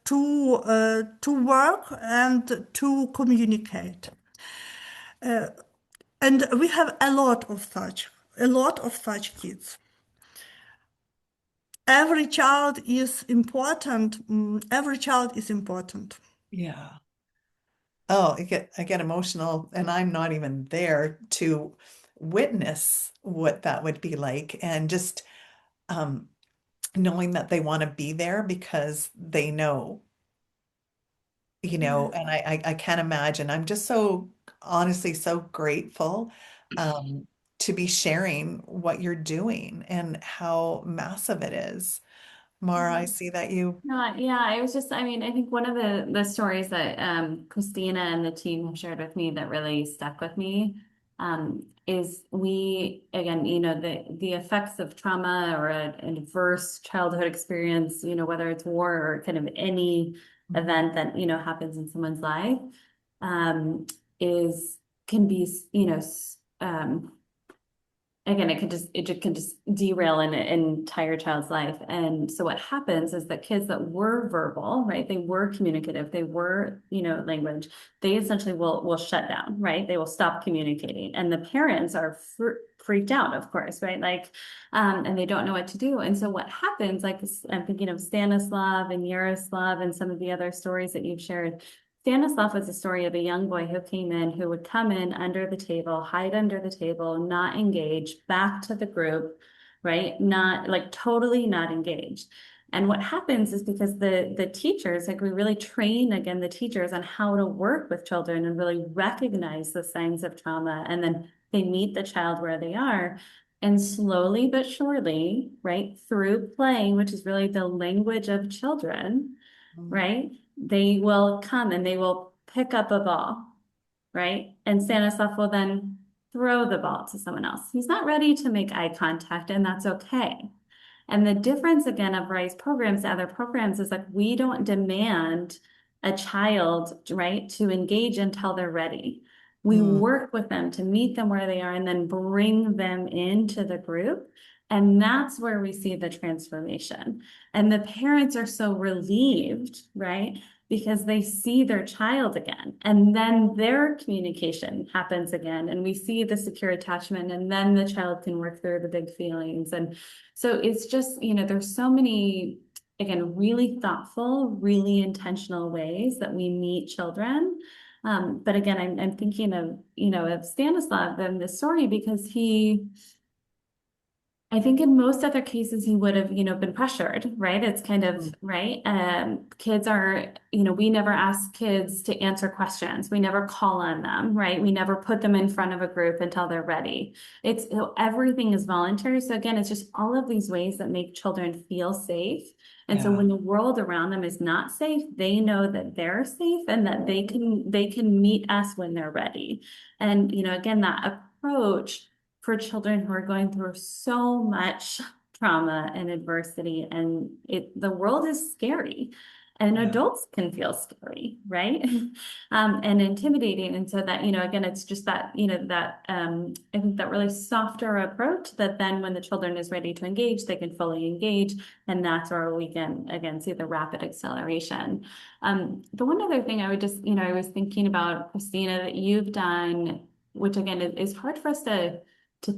to work and to communicate. And we have a lot of such kids. Every child is important. Every child is important. Yeah. Oh, I get emotional, and I'm not even there to witness what that would be like, and just um, knowing that they want to be there because they know, Yeah. and I can't imagine. I'm just so honestly so grateful to be sharing what you're doing and how massive it is. Mara, I see that you. No, yeah, I was just, I mean, I think one of the stories that Christina and the team have shared with me that really stuck with me is we, again, the effects of trauma or an adverse childhood experience, whether it's war or kind of any event that, happens in someone's life, um, is can be, again, it can just derail an entire child's life. And so what happens is that kids that were verbal, right, they were communicative, they were, language, they essentially will shut down, right? They will stop communicating. And the parents are freaked out, of course, right? Like, and they don't know what to do. And so what happens, like I'm thinking of Stanislav and Yaroslav and some of the other stories that you've shared. Stanislav was a story of a young boy who came in, who would come in under the table, hide under the table, not engage, back to the group, right? Not like totally not engaged. And what happens is because the teachers, like we really train again the teachers on how to work with children and really recognize the signs of trauma, and then they meet the child where they are. And slowly but surely, right, through playing, which is really the language of children, right? They will come and they will pick up a ball, right? And Stanislav will then throw the ball to someone else. He's not ready to make eye contact, and that's okay. And the difference again of RISE programs to other programs is like we don't demand a child, right, to engage until they're ready. We Mm, work with them to meet them where they are and then bring them into the group. And that's where we see the transformation. And the parents are so relieved, right? Because they see their child again, and then their communication happens again, and we see the secure attachment, and then the child can work through the big feelings. And so it's just, there's so many, again, really thoughtful, really intentional ways that we meet children. But again, I'm thinking of, of Stanislav and this story because I think in most other cases he would have, been pressured, right? It's kind of, mm, right? Kids are, we never ask kids to answer questions. We never call on them, right? We never put them in front of a group until they're ready. Everything is voluntary. So again, it's just all of these ways that make children feel safe. And so yeah. when the world around them is not safe, they know that they're safe and that they can meet us when they're ready. And, again, that approach for children who are going through so much trauma and adversity, and the world is scary, and Yeah. adults can feel scary, right? And intimidating. And so that, again, it's just that, that I think that really softer approach that then when the children is ready to engage, they can fully engage. And that's where we can, again, see the rapid acceleration. The one other thing I would just, I was thinking about, Christina, that you've done, which again is hard for us to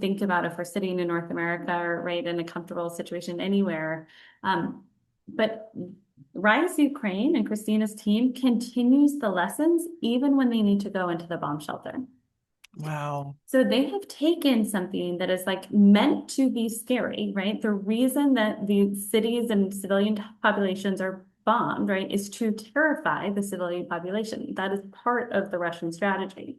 think about if we're sitting in North America or right in a comfortable situation anywhere. But Rise Ukraine and Christina's team continues the lessons even when they need to go into the bomb shelter. Wow. So they have taken something that is like meant to be scary, right? The reason that the cities and civilian populations are bombed, right, is to terrify the civilian population. That is part of the Russian strategy,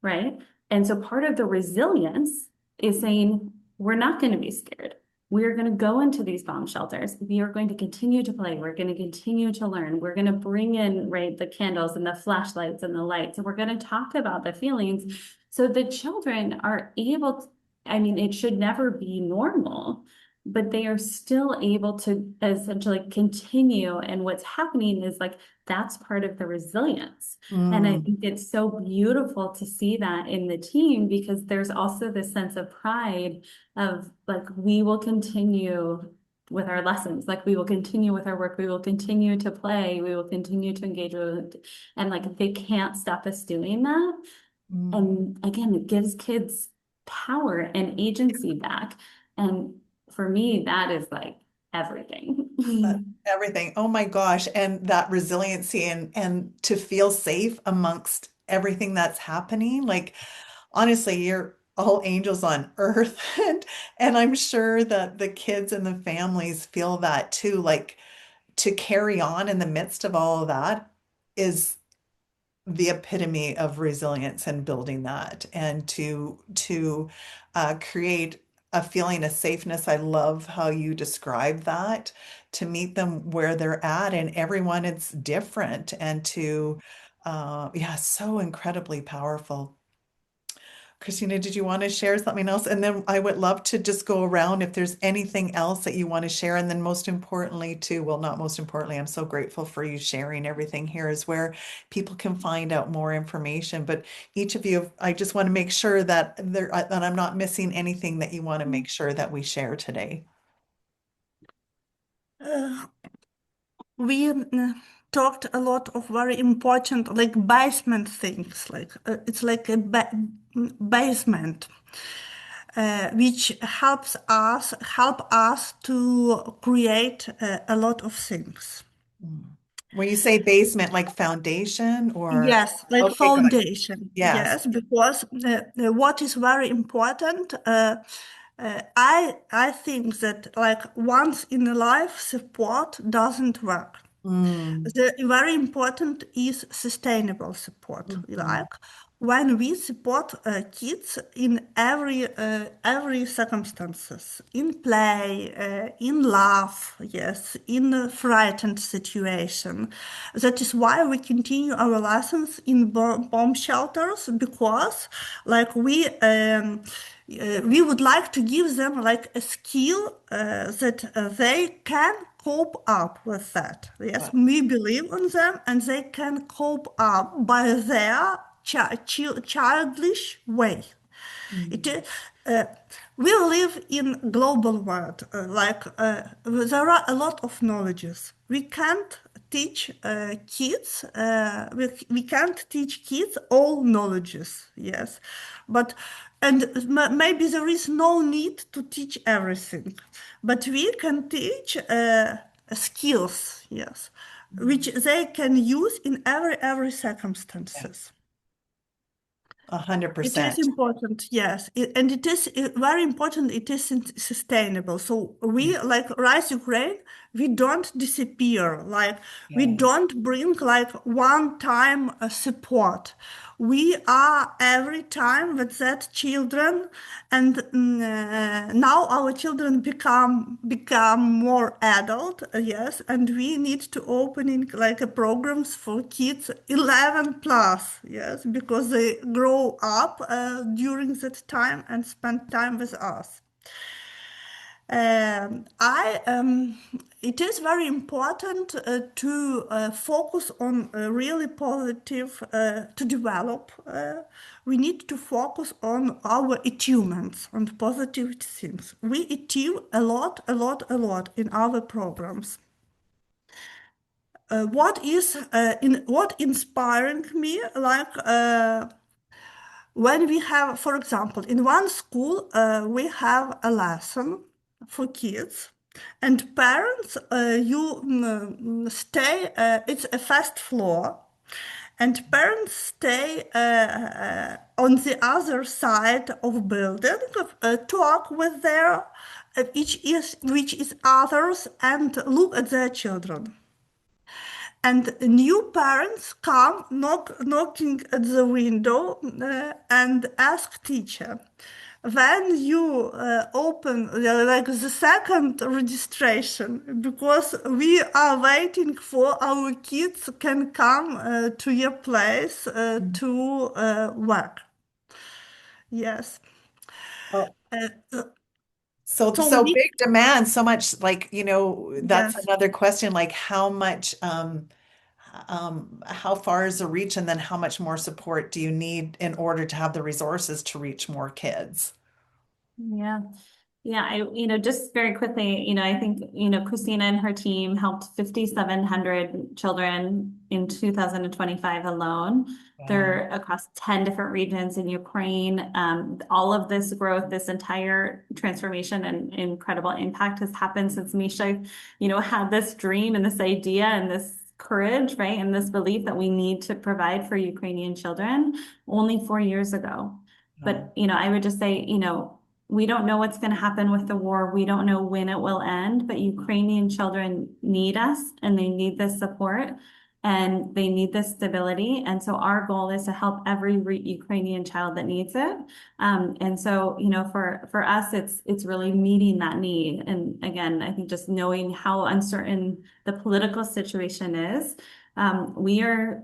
right? And so part of the resilience is saying, we're not going to be scared. we're going to go into these bomb shelters. We are going to continue to play. We're going to continue to learn. We're going to bring in, right, the candles and the flashlights and the lights. And we're going to talk about the feelings so the children are able to, I mean, it should never be normal, but they are still able to essentially continue. And what's happening is like, that's part of the resilience. And I Mm, think it's so beautiful to see that in the team because there's also this sense of pride of like we will continue with our lessons, like we will continue with our work, we will continue to play, we will continue to engage with, and like they can't stop us doing that. mm. And again, it gives kids power and agency back. And for me, that is like Uh, everything. Everything. Oh my gosh. And that resiliency and to feel safe amongst everything that's happening. Like honestly, you're all angels on earth. And I'm sure that the kids and the families feel that too. Like to carry on in the midst of all of that is the epitome of resilience and building that and to create a feeling of safeness. I love how you describe that, to meet them where they're at, and everyone it's different, and to yeah, so incredibly powerful. Christina, did you want to share something else? And then I would love to just go around if there's anything else that you want to share. And then most importantly, too, well, not most importantly, I'm so grateful for you sharing everything here is where people can find out more information. But each of you, I just want to make sure that I'm not missing anything that you want to make sure that we share today. Uh, we talked a lot of very important, like basement things, like it's like a basement, which help us to create a lot of things. Mm. When you say basement, like foundation or Yes, like okay, got it. foundation. Yes. Yes, because what is very important, I think that like once in a life support doesn't work. Mm, The very important is sustainable support. mhm, Like when we support kids in every circumstances, in play, in love, yes, in a frightened situation. That is why we continue our lessons in bomb shelters because, like we would like to give them like a skill that they can cope up with that. Yes, yeah, we believe in them and they can cope up by their childish way. It mm, is, uh, we live in global world. There are a lot of knowledges. We can't teach kids. We can't teach kids all knowledges. Yes, but and maybe there is no need to teach everything, but we can teach skills. Yes, which mm, they can use in every yeah, circumstances. It is 100%. important, yes, and it is very important. It is sustainable. So Yeah, we, like Rise Ukraine, we don't disappear. Like we yeah. don't bring like one-time support. We are every time with that children, and now our children become more adult, yes, and we need to opening like a programs for kids 11 plus, yes, because they grow up during that time and spend time with us. It is very important to focus on really positive, to develop. We need to focus on our achievements, on positive things. We achieve a lot, a lot, a lot in our programs. What inspiring me, like when we have, for example, in one school, we have a lesson for kids, and parents, you stay, it's a first floor, and parents stay on the other side of building, talk with their which is others, and look at their children. And new parents knocking at the window and ask teacher, when you open like the second registration, because we are waiting for our kids can come to your place to work. Yes. Oh, Uh, so so so we, big demand, so much like, that's yes. another question, like how much how far is the reach, and then how much more support do you need in order to have the resources to reach more kids? Yeah. Yeah, just very quickly, I think, Christina and her team helped 5,700 children in 2025 alone. Wow. They're across 10 different regions in Ukraine. All of this growth, this entire transformation and incredible impact has happened since Misha, had this dream and this idea and this courage, right? And this belief that we need to provide for Ukrainian children only 4 years ago. Wow. But, I would just say, we don't know what's going to happen with the war. We don't know when it will end, but Ukrainian children need us and they need this support and they need this stability. And so our goal is to help every Ukrainian child that needs it. And so, for us, it's really meeting that need. And again, I think just knowing how uncertain the political situation is, we are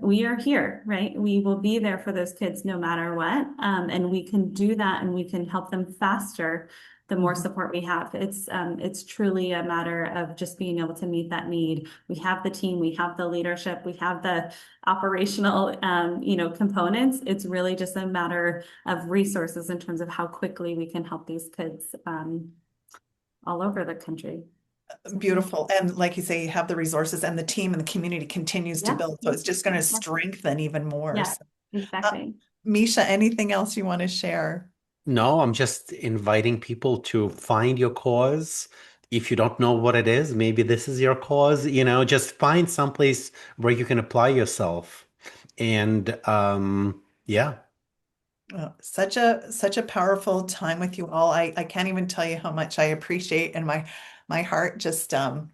here, right? We will be there for those kids no matter what. And we can do that and we can help them faster the more Mhm. support we have. It's truly a matter of just being able to meet that need. We have the team, we have the leadership, we have the operational, components. It's really just a matter of resources in terms of how quickly we can help these kids, all over the country. So, Beautiful. And like you say, you have the resources, and the team and the community continues to yeah, build. So it's just going to yeah, strengthen even more. yeah, So, uh, exactly. Misha, anything else you want to share? No, I'm just inviting people to find your cause. If you don't know what it is, maybe this is your cause, just find someplace where you can apply yourself. And yeah. Such a powerful time with you all. I can't even tell you how much I appreciate, and my heart just um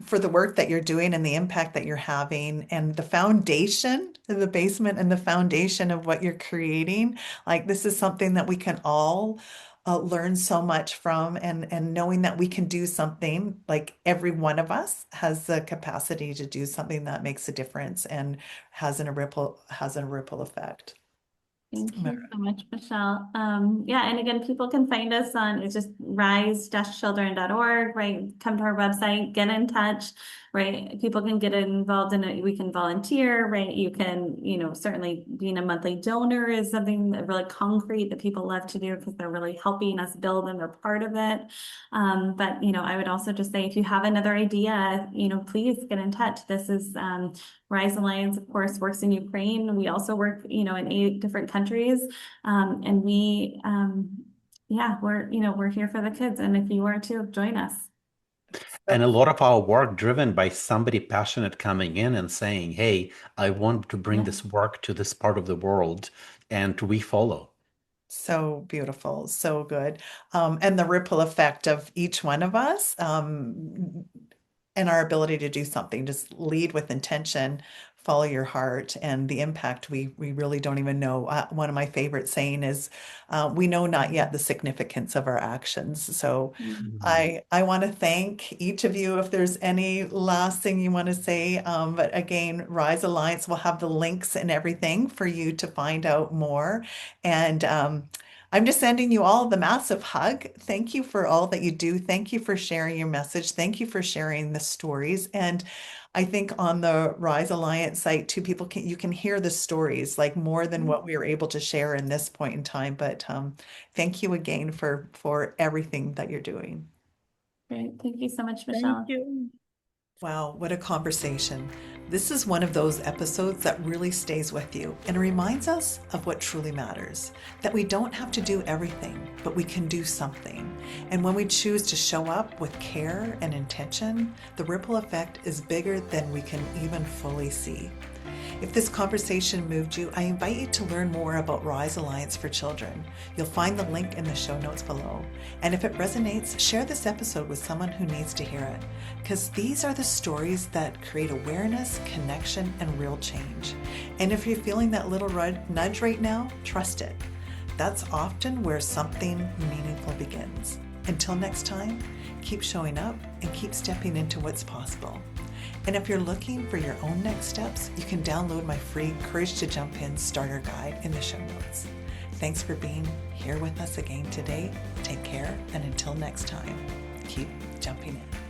for the work that you're doing and the impact that you're having, and the foundation, the basement and the foundation of what you're creating. Like, this is something that we can all learn so much from, and knowing that we can do something, like every one of us has the capacity to do something that makes a difference and has a ripple effect. Thank you so much, Michelle. Yeah, and again, people can find us on, it's just rise-children.org, right? Come to our website, get in touch, right? People can get involved in it. We can volunteer, right? You can, certainly being a monthly donor is something that really concrete that people love to do because they're really helping us build and they're part of it. But, I would also just say if you have another idea, please get in touch. This is, Rise Alliance, of course, works in Ukraine. We also work, in 8 different countries. And yeah, we're here for the kids. And if you were to join us. And a lot of our work driven by somebody passionate coming in and saying, hey, I want to bring Yeah. this work to this part of the world, and we follow. So beautiful, so good. And the ripple effect of each one of us, and our ability to do something, just lead with intention, follow your heart, and the impact we really don't even know. One of my favorite saying is, "We know not yet the significance of our actions." So, Mhm. I want to thank each of you. If there's any last thing you want to say, but again, Rise Alliance will have the links and everything for you to find out more. And I'm just sending you all the massive hug. Thank you for all that you do. Thank you for sharing your message. Thank you for sharing the stories. And I think on the Rise Alliance site too, you can hear the stories, like more than what we were able to share in this point in time. But thank you again for everything that you're doing. Great. Thank you so much, Thank Michelle. you. Wow, what a conversation. This is one of those episodes that really stays with you and reminds us of what truly matters. That we don't have to do everything, but we can do something. And when we choose to show up with care and intention, the ripple effect is bigger than we can even fully see. If this conversation moved you, I invite you to learn more about Rise Alliance for Children. You'll find the link in the show notes below. And if it resonates, share this episode with someone who needs to hear it. Because these are the stories that create awareness, connection, and real change. And if you're feeling that little nudge right now, trust it. That's often where something meaningful begins. Until next time, keep showing up and keep stepping into what's possible. And if you're looking for your own next steps, you can download my free Courage to Jump In starter guide in the show notes. Thanks for being here with us again today. Take care, and until next time, keep jumping in.